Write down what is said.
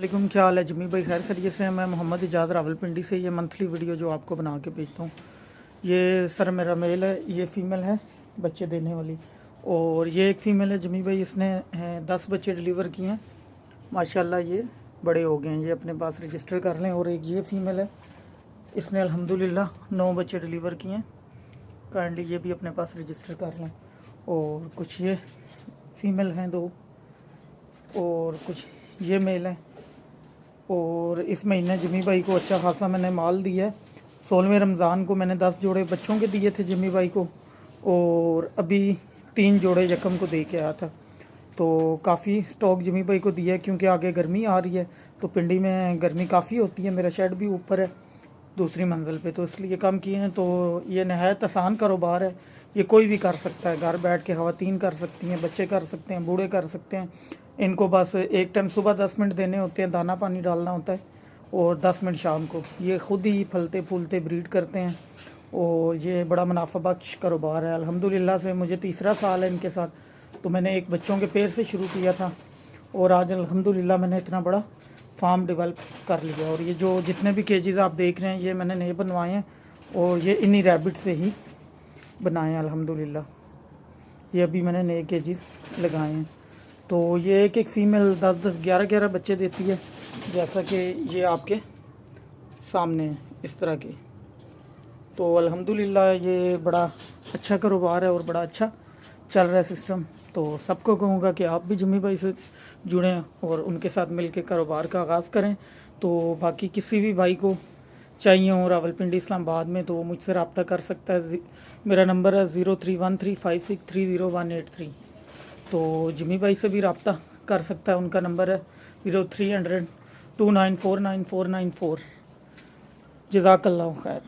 वालेकुम, क्या हाल है जमी भाई? खैर खैरियत से हैं। मैं मोहम्मद इजाज़ रावलपिंडी से ये मंथली वीडियो जो आपको बना के भेजता हूँ। ये सर मेरा मेल है, ये फ़ीमेल है बच्चे देने वाली, और ये एक फ़ीमेल है जमी भाई। इसने 10 बच्चे डिलीवर किए हैं माशाल्लाह। ये बड़े हो गए हैं, ये अपने पास रजिस्टर कर लें। और एक ये फ़ीमेल है, इसने अल्हम्दुलिल्लाह 9 बच्चे डिलीवर किए हैं। काइंडली ये भी अपने पास रजिस्टर कर लें। और कुछ ये फ़ीमेल हैं 2, और कुछ ये मेल हैं। और इस महीने जमी भाई को अच्छा खासा मैंने माल दिया है। 16वें रमज़ान को मैंने 10 जोड़े बच्चों के दिए थे जमी भाई को, और अभी 3 जोड़े यकम को दे के आया था। तो काफ़ी स्टॉक जमी भाई को दिया है, क्योंकि आगे गर्मी आ रही है तो पिंडी में गर्मी काफ़ी होती है। मेरा शेड भी ऊपर है दूसरी मंजिल पे, तो इसलिए कम किए हैं। तो ये नहायत आसान कारोबार है, ये कोई भी कर सकता है। घर बैठ के ख़वातीन कर सकती हैं, बच्चे कर सकते हैं, बूढ़े कर सकते हैं। इनको बस एक टाइम सुबह 10 मिनट देने होते हैं, दाना पानी डालना होता है, और 10 मिनट शाम को। ये ख़ुद ही फलते फूलते ब्रीड करते हैं, और ये बड़ा मुनाफा बख्श कारोबार है अल्हम्दुलिल्लाह से। मुझे तीसरा साल है इनके साथ। तो मैंने एक बच्चों के पेड़ से शुरू किया था, और आज अल्हम्दुलिल्लाह मैंने इतना बड़ा फार्म डेवलप कर लिया। और ये जो जितने भी केजेस आप देख रहे हैं, ये मैंने नए बनवाए हैं, और ये इन्हीं रैबिट से ही बनाए हैं अल्हम्दुलिल्लाह। ये अभी मैंने नए केजेस लगाए हैं। तो ये एक फ़ीमेल 10-10, 11-11 बच्चे देती है, जैसा कि ये आपके सामने है इस तरह के। तो अल्हम्दुलिल्लाह ये बड़ा अच्छा कारोबार है और बड़ा अच्छा चल रहा है सिस्टम। तो सबको कहूँगा कि आप भी जमी भाई से जुड़ें और उनके साथ मिलकर कारोबार का आगाज़ करें। तो बाकी किसी भी भाई को चाहिए हो रावलपिंडी इस्लामाबाद में, तो वो मुझसे रब्ता कर सकता है। मेरा नंबर है 031356300183। तो जमी भाई से भी रब्ता कर सकता है, उनका नंबर है 0300 2949 494। जज़ाकल्लाह खैर।